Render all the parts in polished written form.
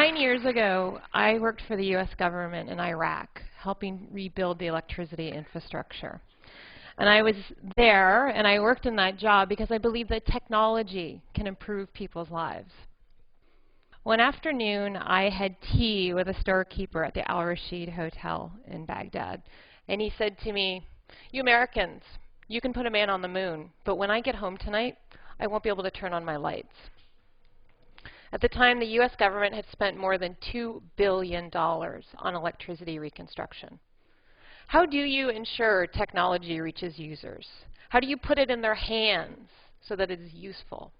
9 years ago, I worked for the US government in Iraq, helping rebuild the electricity infrastructure. And I was there, and I worked in that job because I believe that technology can improve people's lives. One afternoon, I had tea with a storekeeper at the Al Rashid Hotel in Baghdad. And he said to me, "You Americans, you can put a man on the moon, but when I get home tonight, I won't be able to turn on my lights." At the time, the US government had spent more than $2 billion on electricity reconstruction. How do you ensure technology reaches users? How do you put it in their hands so that it is useful?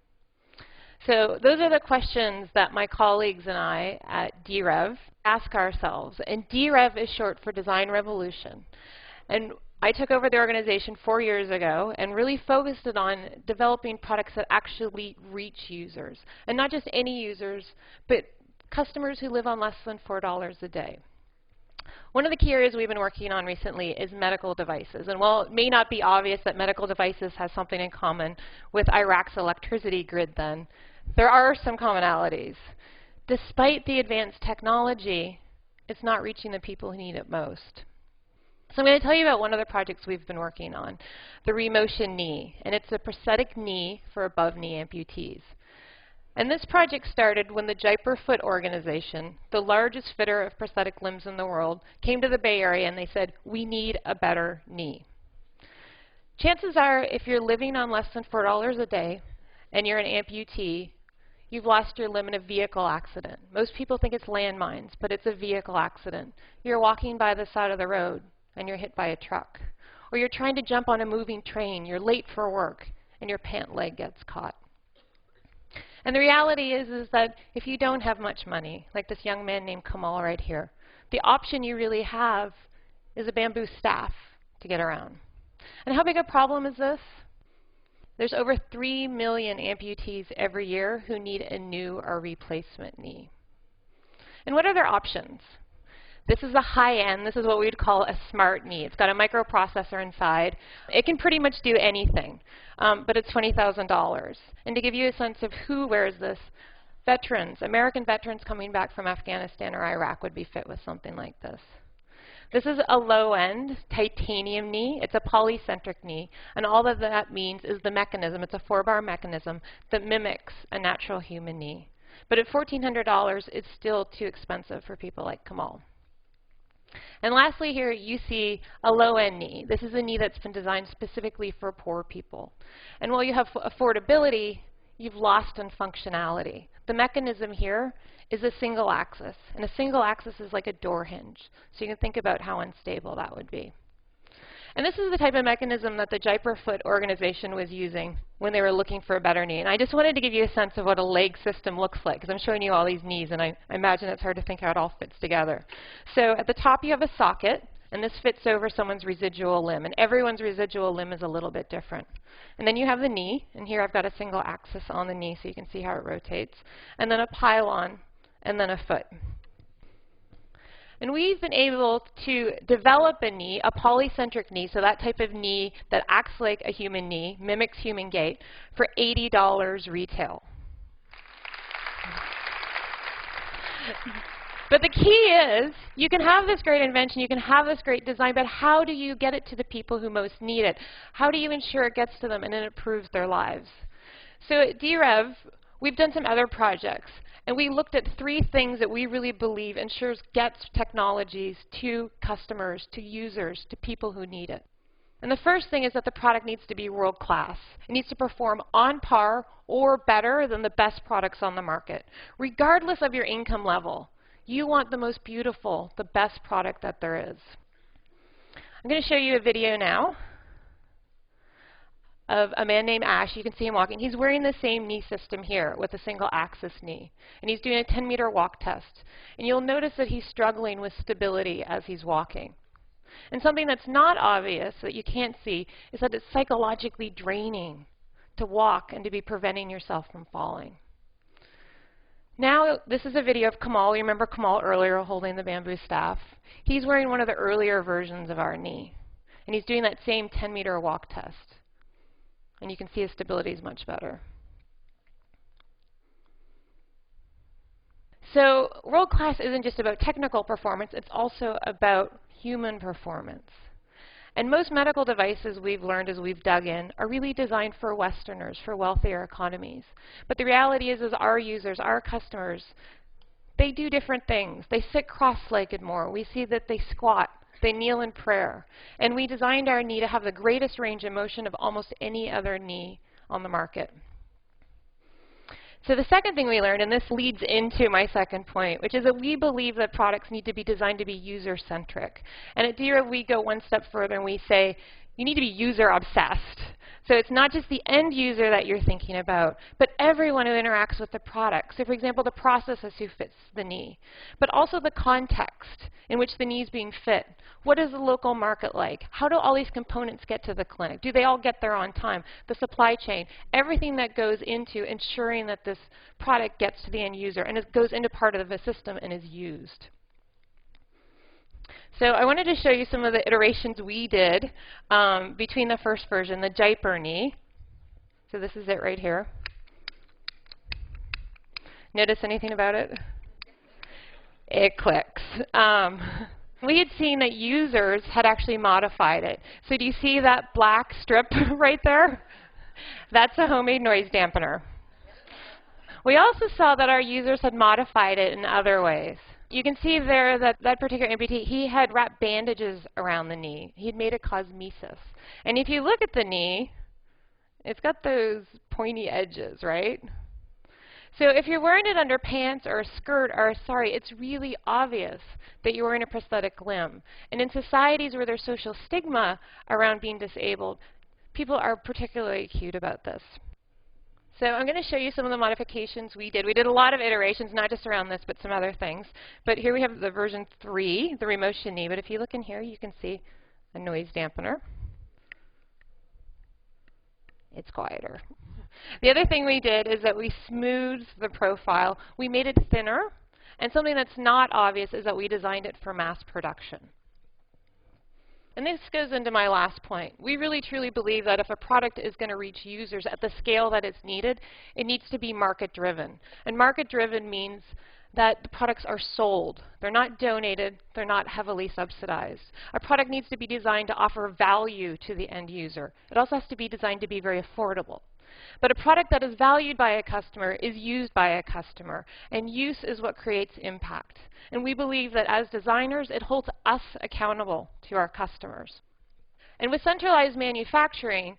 So those are the questions that my colleagues and I at DREV ask ourselves. And DREV is short for Design Revolution. And I took over the organization 4 years ago and really focused it on developing products that actually reach users. And not just any users, but customers who live on less than $4 a day. One of the key areas we've been working on recently is medical devices. And while it may not be obvious that medical devices has something in common with Iraq's electricity grid then, there are some commonalities. Despite the advanced technology, it's not reaching the people who need it most. So I'm going to tell you about one of the projects we've been working on, the ReMotion Knee. And it's a prosthetic knee for above-knee amputees. And this project started when the Jaipur Foot Organization, the largest fitter of prosthetic limbs in the world, came to the Bay Area and they said, "We need a better knee." Chances are, if you're living on less than $4 a day and you're an amputee, you've lost your limb in a vehicle accident. Most people think it's landmines, but it's a vehicle accident. You're walking by the side of the road and you're hit by a truck. Or you're trying to jump on a moving train, you're late for work, and your pant leg gets caught. And the reality is that if you don't have much money, like this young man named Kamal right here, the option you really have is a bamboo staff to get around. And how big a problem is this? There's over 3 million amputees every year who need a new or replacement knee. And what are their options? This is a high-end, this is what we would call a smart knee. It's got a microprocessor inside. It can pretty much do anything, but it's $20,000. And to give you a sense of who wears this, veterans, American veterans coming back from Afghanistan or Iraq would be fit with something like this. This is a low-end titanium knee. It's a polycentric knee, and all that that means is the mechanism. It's a 4-bar mechanism that mimics a natural human knee. But at $1,400, it's still too expensive for people like Kamal. And lastly here, you see a low-end knee. This is a knee that's been designed specifically for poor people. And while you have affordability, you've lost in functionality. The mechanism here is a single axis, and a single axis is like a door hinge. So you can think about how unstable that would be. And this is the type of mechanism that the Jaipur Foot Organization was using when they were looking for a better knee. And I just wanted to give you a sense of what a leg system looks like, because I'm showing you all these knees, and I imagine it's hard to think how it all fits together. So at the top you have a socket, and this fits over someone's residual limb. And everyone's residual limb is a little bit different. And then you have the knee, and here I've got a single axis on the knee so you can see how it rotates. And then a pylon, and then a foot. And we've been able to develop a knee, a polycentric knee, so that type of knee that acts like a human knee, mimics human gait, for $80 retail. But the key is, you can have this great invention, you can have this great design, but how do you get it to the people who most need it? How do you ensure it gets to them and it improves their lives? So at DREV, we've done some other projects. And we looked at 3 things that we really believe ensures gets technologies to customers, to users, to people who need it. And the first thing is that the product needs to be world-class. It needs to perform on par or better than the best products on the market. Regardless of your income level, you want the most beautiful, the best product that there is. I'm going to show you a video now of a man named Ash. You can see him walking. He's wearing the same knee system here with a single axis knee. And he's doing a 10-meter walk test. And you'll notice that he's struggling with stability as he's walking. And something that's not obvious, that you can't see, is that it's psychologically draining to walk and to be preventing yourself from falling. Now, this is a video of Kamal. You remember Kamal earlier holding the bamboo staff. He's wearing one of the earlier versions of our knee. And he's doing that same 10-meter walk test. And you can see his stability is much better. So world class isn't just about technical performance, it's also about human performance. And most medical devices we've learned as we've dug in are really designed for Westerners, for wealthier economies. But the reality is our users, our customers, they do different things. They sit cross-legged more. We see that they squat. They kneel in prayer. And we designed our knee to have the greatest range of motion of almost any other knee on the market. So the second thing we learned, and this leads into my second point, which is that we believe that products need to be designed to be user-centric. And at Dira, we go one step further and we say, you need to be user-obsessed. So it's not just the end user that you're thinking about, but everyone who interacts with the product. So for example, the processist who fits the knee, but also the context in which the knee is being fit. What is the local market like? How do all these components get to the clinic? Do they all get there on time? The supply chain, everything that goes into ensuring that this product gets to the end user and it goes into part of the system and is used. So I wanted to show you some of the iterations we did between the first version, the Jaipur knee. So this is it right here. Notice anything about it? It clicks. We had seen that users had actually modified it. So do you see that black strip right there? That's a homemade noise dampener. We also saw that our users had modified it in other ways. You can see there that that particular amputee, he had wrapped bandages around the knee. He had made a cosmesis. And if you look at the knee, it's got those pointy edges, right? So if you're wearing it under pants or a skirt or a sari, it's really obvious that you're wearing a prosthetic limb. And in societies where there's social stigma around being disabled, people are particularly acute about this. So I'm going to show you some of the modifications we did. We did a lot of iterations, not just around this, but some other things. But here we have the version 3, the remotion knee. But if you look in here, you can see a noise dampener. It's quieter. The other thing we did is that we smoothed the profile. We made it thinner. And something that's not obvious is that we designed it for mass production. And this goes into my last point. We really truly believe that if a product is going to reach users at the scale that it's needed, it needs to be market-driven. And market-driven means that the products are sold. They're not donated. They're not heavily subsidized. A product needs to be designed to offer value to the end user. It also has to be designed to be very affordable. But a product that is valued by a customer is used by a customer, and use is what creates impact. And we believe that as designers, it holds us accountable to our customers. And with centralized manufacturing,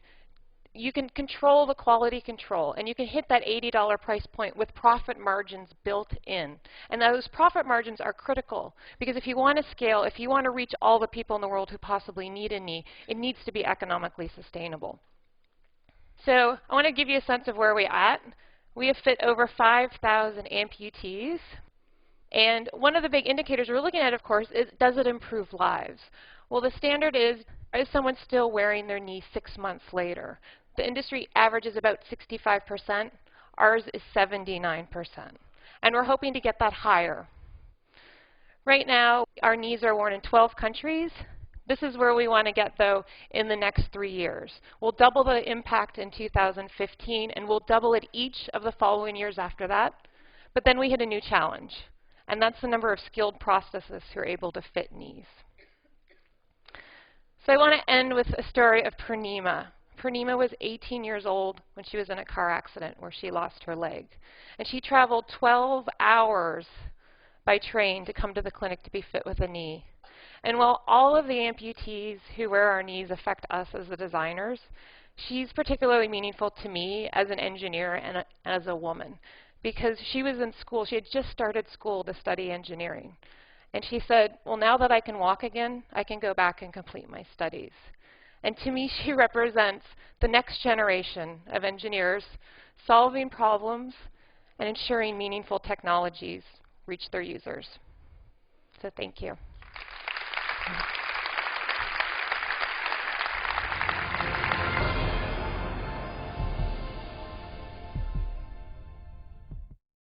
you can control the quality control, and you can hit that $80 price point with profit margins built in. And those profit margins are critical, because if you want to scale, if you want to reach all the people in the world who possibly need a knee, it needs to be economically sustainable. So I want to give you a sense of where we're at. We have fit over 5,000 amputees. And one of the big indicators we're looking at, of course, is does it improve lives? Well, the standard is someone still wearing their knee 6 months later? The industry average is about 65%. Ours is 79%. And we're hoping to get that higher. Right now, our knees are worn in 12 countries. This is where we want to get, though, in the next 3 years. We'll double the impact in 2015, and we'll double it each of the following years after that. But then we hit a new challenge, and that's the number of skilled prosthetists who are able to fit knees. So I want to end with a story of Purnima. Purnima was 18 years old when she was in a car accident where she lost her leg. And she traveled 12 hours by train to come to the clinic to be fit with a knee. And while all of the amputees who wear our knees affect us as the designers, she's particularly meaningful to me as an engineer and as a woman, because she was in school. She had just started school to study engineering. And she said, well, now that I can walk again, I can go back and complete my studies. And to me, she represents the next generation of engineers solving problems and ensuring meaningful technologies reach their users. So thank you.